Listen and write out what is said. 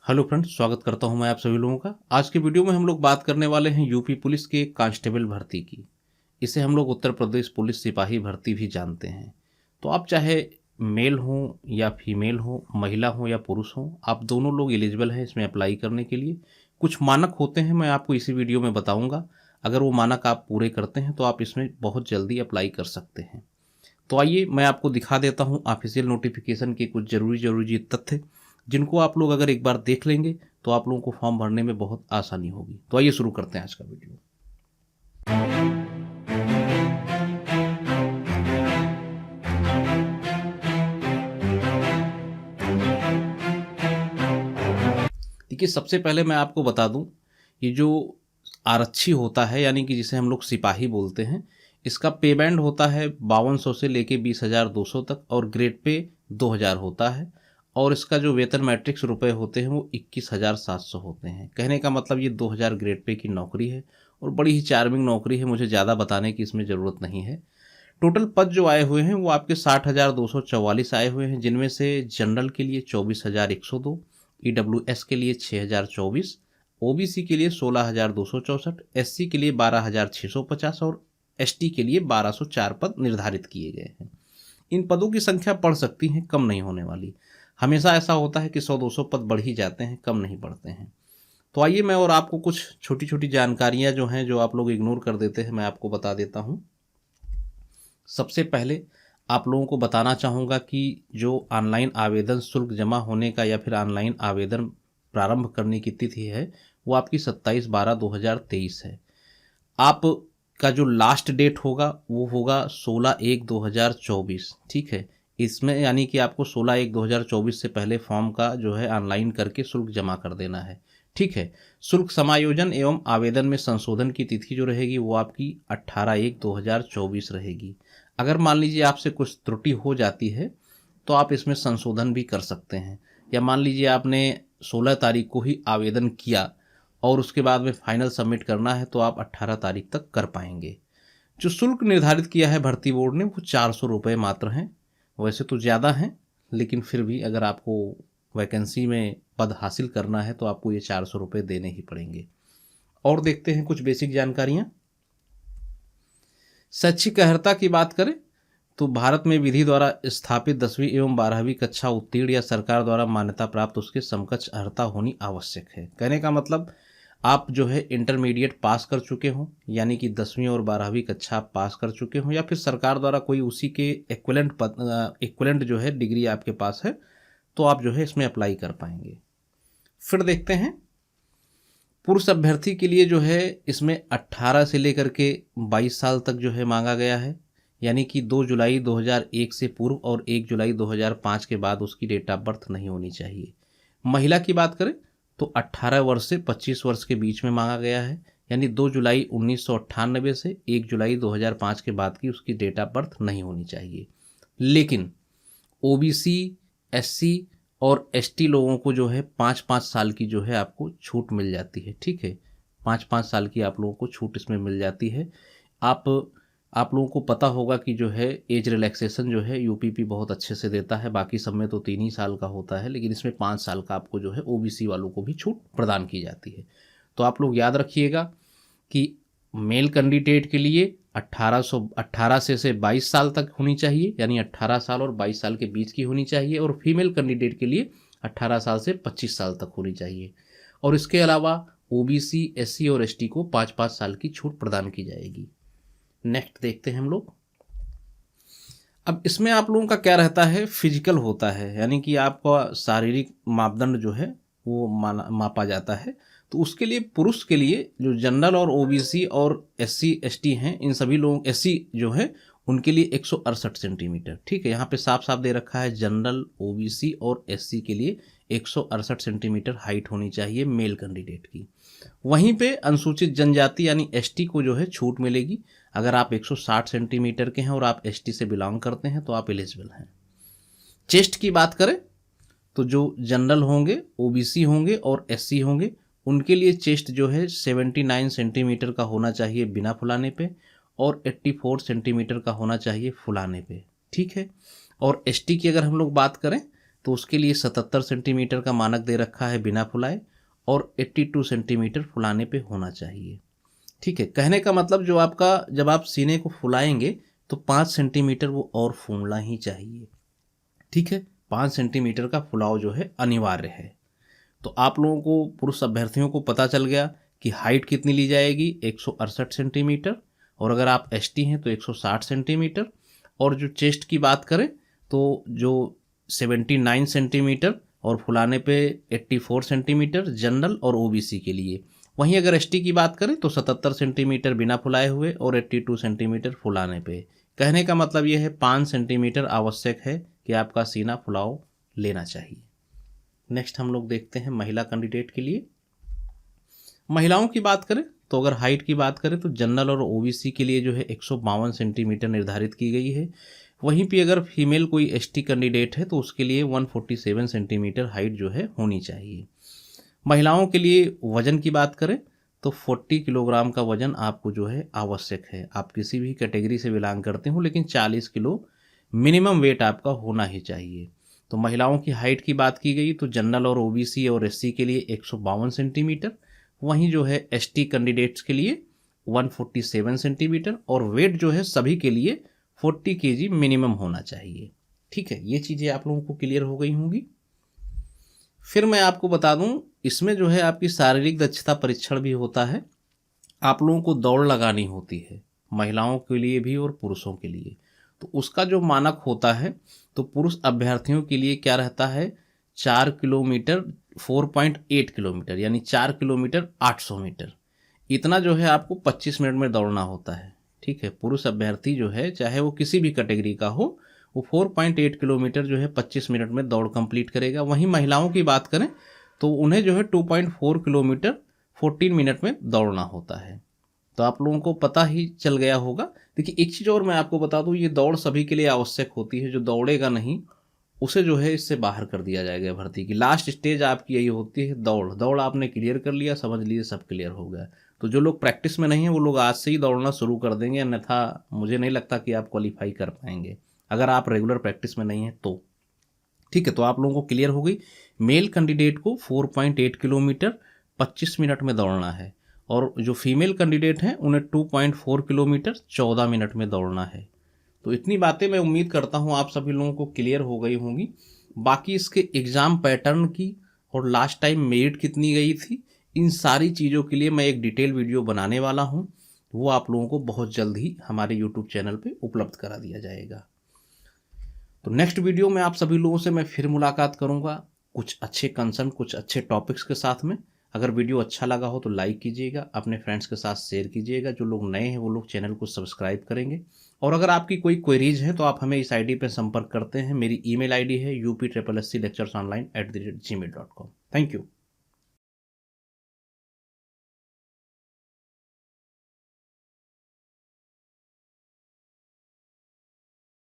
Hello friends, स्वागत करता हूं मैं आप सभी लोगों का। आज के वीडियो में हम लोग बात करने वाले हैं यूपी पुलिस के कांस्टेबल भर्ती की। इसे हम लोग उत्तर प्रदेश पुलिस सिपाही भर्ती भी जानते हैं। तो आप चाहे मेल हो या फीमेल हो, महिला हो या पुरुष हो, आप दोनों लोग एलिजिबल हैं इसमें अप्लाई करने के लिए। कुछ मानक होते हैं, मैं आपको इसी वीडियो में बताऊँगा। अगर वो मानक आप पूरे करते हैं तो आप इसमें बहुत जल्दी अप्लाई कर सकते हैं। तो आइए मैं आपको दिखा देता हूं ऑफिशियल नोटिफिकेशन के कुछ जरूरी तथ्य, जिनको आप लोग अगर एक बार देख लेंगे तो आप लोगों को फॉर्म भरने में बहुत आसानी होगी। तो आइए शुरू करते हैं आज का वीडियो। देखिए, सबसे पहले मैं आपको बता दूं, ये जो आरक्षी होता है यानी कि जिसे हम लोग सिपाही बोलते हैं, इसका पे बैंड होता है 5200 से लेके 20,200 तक और ग्रेड पे 2000 होता है। और इसका जो वेतन मैट्रिक्स रुपए होते हैं वो 21,700 होते हैं। कहने का मतलब ये 2000 ग्रेड पे की नौकरी है और बड़ी ही चार्मिंग नौकरी है, मुझे ज़्यादा बताने की इसमें ज़रूरत नहीं है। टोटल पद जो आए हुए हैं वो आपके 60,244 आए हुए हैं, जिनमें से जनरल के लिए 24,102, ईडब्ल्यूएस के लिए 6,024, ओबीसी के लिए 16,264, एससी के लिए 12,650 और एसटी के लिए 1,204 पद निर्धारित किए गए हैं। इन पदों की संख्या बढ़ सकती है, कम नहीं होने वाली। हमेशा ऐसा होता है कि 100-200 पद बढ़ ही जाते हैं, कम नहीं बढ़ते हैं। तो आइए मैं और आपको कुछ छोटी छोटी जानकारियां जो हैं, जो आप लोग इग्नोर कर देते हैं, मैं आपको बता देता हूं। सबसे पहले आप लोगों को बताना चाहूँगा कि जो ऑनलाइन आवेदन शुल्क जमा होने का या फिर ऑनलाइन आवेदन प्रारंभ करने की तिथि है वो आपकी 27/12/2023 है। आप का जो लास्ट डेट होगा वो होगा 16/1/2024। ठीक है, इसमें यानी कि आपको 16/1/2024 से पहले फॉर्म का जो है ऑनलाइन करके शुल्क जमा कर देना है। ठीक है, शुल्क समायोजन एवं आवेदन में संशोधन की तिथि जो रहेगी वो आपकी 18/1/2024 रहेगी। अगर मान लीजिए आपसे कुछ त्रुटि हो जाती है तो आप इसमें संशोधन भी कर सकते हैं, या मान लीजिए आपने 16 तारीख को ही आवेदन किया और उसके बाद में फाइनल सबमिट करना है तो आप 18 तारीख तक कर पाएंगे। जो शुल्क निर्धारित किया है भर्ती बोर्ड ने वो 400 रुपये मात्र हैं। वैसे तो ज़्यादा हैं, लेकिन फिर भी अगर आपको वैकेंसी में पद हासिल करना है तो आपको ये 400 रुपये देने ही पड़ेंगे। और देखते हैं कुछ बेसिक जानकारियाँ। शैक्षिक अर्हता की बात करें तो भारत में विधि द्वारा स्थापित 10वीं एवं 12वीं कक्षा उत्तीर्ण या सरकार द्वारा मान्यता प्राप्त उसके समकक्ष अर्हता होनी आवश्यक है। कहने का मतलब आप जो है इंटरमीडिएट पास कर चुके हों, यानी कि 10वीं और 12वीं कक्षा आप पास कर चुके हों, या फिर सरकार द्वारा कोई उसी के इक्विवेलेंट जो है डिग्री आपके पास है, तो आप जो है इसमें अप्लाई कर पाएंगे। फिर देखते हैं पुरुष अभ्यर्थी के लिए जो है इसमें 18 से लेकर के 22 साल तक जो है मांगा गया है, यानी कि 2 जुलाई 2001 से पूर्व और 1 जुलाई 2005 के बाद उसकी डेट ऑफ बर्थ नहीं होनी चाहिए। महिला की बात करें तो 18 वर्ष से 25 वर्ष के बीच में मांगा गया है, यानी 2 जुलाई 1998 से 1 जुलाई 2005 के बाद की उसकी डेट ऑफ बर्थ नहीं होनी चाहिए। लेकिन ओबीसी, एससी और एसटी लोगों को जो है 5-5 साल की जो है आपको छूट मिल जाती है। ठीक है, 5-5 साल की आप लोगों को छूट इसमें मिल जाती है। आप लोगों को पता होगा कि जो है एज रिलैक्सेशन जो है यूपीपी बहुत अच्छे से देता है। बाकी सब में तो 3 ही साल का होता है, लेकिन इसमें 5 साल का आपको जो है ओबीसी वालों को भी छूट प्रदान की जाती है। तो आप लोग याद रखिएगा कि मेल कैंडिडेट के लिए 18 से 22 साल तक होनी चाहिए, यानी 18 साल और 22 साल के बीच की होनी चाहिए, और फीमेल कैंडिडेट के लिए 18 साल से 25 साल तक होनी चाहिए। और इसके अलावा ओबीसी, एससी और एसटी को 5-5 साल की छूट प्रदान की जाएगी। नेक्स्ट देखते हैं हम लोग। अब इसमें आप लोगों का क्या रहता है, फिजिकल होता है, यानी कि आपका शारीरिक मापदंड जो है वो मापा जाता है। तो उसके लिए पुरुष के लिए जो जनरल और ओबीसी और एससी एसटी हैं, इन सभी लोगों, एससी जो है उनके लिए 168 सेंटीमीटर। ठीक है, यहाँ पे साफ साफ दे रखा है जनरल, ओबीसी और एससी के लिए 168 सेंटीमीटर हाइट होनी चाहिए मेल कैंडिडेट की। वहीं पे अनुसूचित जनजाति यानी एसटी को जो है छूट मिलेगी। अगर आप 160 सेंटीमीटर के हैं और आप एसटी से बिलोंग करते हैं तो आप एलिजिबल हैं। चेस्ट की बात करें तो जो जनरल होंगे, ओबीसी होंगे और एससी होंगे, उनके लिए चेस्ट जो है 79 सेंटीमीटर का होना चाहिए बिना फुलाने पे, और 84 सेंटीमीटर का होना चाहिए फुलाने पे। ठीक है, और एसटी की अगर हम लोग बात करें तो उसके लिए 77 सेंटीमीटर का मानक दे रखा है बिना फुलाए, और 82 सेंटीमीटर फुलाने पे होना चाहिए। ठीक है, कहने का मतलब जो आपका जब आप सीने को फुलाएंगे तो 5 सेंटीमीटर वो और फूलना ही चाहिए। ठीक है, 5 सेंटीमीटर का फुलाव जो है अनिवार्य है। तो आप लोगों को, पुरुष अभ्यर्थियों को पता चल गया कि हाइट कितनी ली जाएगी, 168 सेंटीमीटर, और अगर आप एसटी हैं तो 160 सेंटीमीटर, और जो चेस्ट की बात करें तो जो 79 सेंटीमीटर और फुलाने पे 84 सेंटीमीटर जनरल और ओबीसी के लिए। वहीं अगर एसटी की बात करें तो 77 सेंटीमीटर बिना फुलाए हुए और 82 सेंटीमीटर फुलाने पे। कहने का मतलब यह है 5 सेंटीमीटर आवश्यक है कि आपका सीना फुलाव लेना चाहिए। नेक्स्ट हम लोग देखते हैं महिला कैंडिडेट के लिए। महिलाओं की बात करें तो अगर हाइट की बात करें तो जनरल और ओबीसी के लिए जो है 152 सेंटीमीटर निर्धारित की गई है। वहीं पे अगर फीमेल कोई एसटी कैंडिडेट है तो उसके लिए 147 सेंटीमीटर हाइट जो है होनी चाहिए। महिलाओं के लिए वजन की बात करें तो 40 किलोग्राम का वजन आपको जो है आवश्यक है। आप किसी भी कैटेगरी से बिलोंग करते हो, लेकिन 40 किलो मिनिमम वेट आपका होना ही चाहिए। तो महिलाओं की हाइट की बात की गई तो जनरल और ओबीसी और एससी के लिए 152 सेंटीमीटर, वहीं जो है एसटी कैंडिडेट्स के लिए 147 सेंटीमीटर, और वेट जो है सभी के लिए 40 केजी मिनिमम होना चाहिए। ठीक है, ये चीज़ें आप लोगों को क्लियर हो गई होंगी। फिर मैं आपको बता दूं, इसमें जो है आपकी शारीरिक दक्षता परीक्षण भी होता है। आप लोगों को दौड़ लगानी होती है, महिलाओं के लिए भी और पुरुषों के लिए। तो उसका जो मानक होता है, तो पुरुष अभ्यर्थियों के लिए क्या रहता है, 4 किलोमीटर 4.8 किलोमीटर, यानी 4 किलोमीटर 800 मीटर, इतना जो है आपको 25 मिनट में दौड़ना होता है। ठीक है, पुरुष अभ्यर्थी जो है चाहे वो किसी भी कैटेगरी का हो, वो 4.8 किलोमीटर जो है 25 मिनट में दौड़ कंप्लीट करेगा। वहीं महिलाओं की बात करें तो उन्हें जो है 2.4 किलोमीटर 14 मिनट में दौड़ना होता है। तो आप लोगों को पता ही चल गया होगा। देखिए, एक चीज़ और मैं आपको बता दूं, ये दौड़ सभी के लिए आवश्यक होती है। जो दौड़ेगा नहीं उसे जो है इससे बाहर कर दिया जाएगा भर्ती की। लास्ट स्टेज आपकी यही होती है, दौड़। दौड़ आपने क्लियर कर लिया, समझ लीजिए सब क्लियर हो गया। तो जो लोग प्रैक्टिस में नहीं है वो लोग आज से ही दौड़ना शुरू कर देंगे, अन्यथा मुझे नहीं लगता कि आप क्वालिफाई कर पाएंगे अगर आप रेगुलर प्रैक्टिस में नहीं है तो। ठीक है, तो आप लोगों को क्लियर हो गई। मेल कैंडिडेट को 4.8 किलोमीटर 25 मिनट में दौड़ना है, और जो फीमेल कैंडिडेट हैं उन्हें 2.4 किलोमीटर 14 मिनट में दौड़ना है। तो इतनी बातें मैं उम्मीद करता हूँ आप सभी लोगों को क्लियर हो गई होंगी। बाकी इसके एग्ज़ाम पैटर्न की और लास्ट टाइम मेरिट कितनी गई थी, इन सारी चीज़ों के लिए मैं एक डिटेल वीडियो बनाने वाला हूँ। वो आप लोगों को बहुत जल्द ही हमारे यूट्यूब चैनल पे उपलब्ध करा दिया जाएगा। तो नेक्स्ट वीडियो में आप सभी लोगों से मैं फिर मुलाकात करूंगा कुछ अच्छे कंसर्न, कुछ अच्छे टॉपिक्स के साथ में। अगर वीडियो अच्छा लगा हो तो लाइक कीजिएगा, अपने फ्रेंड्स के साथ शेयर कीजिएगा। जो लोग नए हैं वो लोग चैनल को सब्सक्राइब करेंगे। और अगर आपकी कोई क्वेरीज है तो आप हमें इस आईडी पर संपर्क करते हैं। मेरी ईमेल आईडी है upssclecturesonline@gmail.com। Thank you.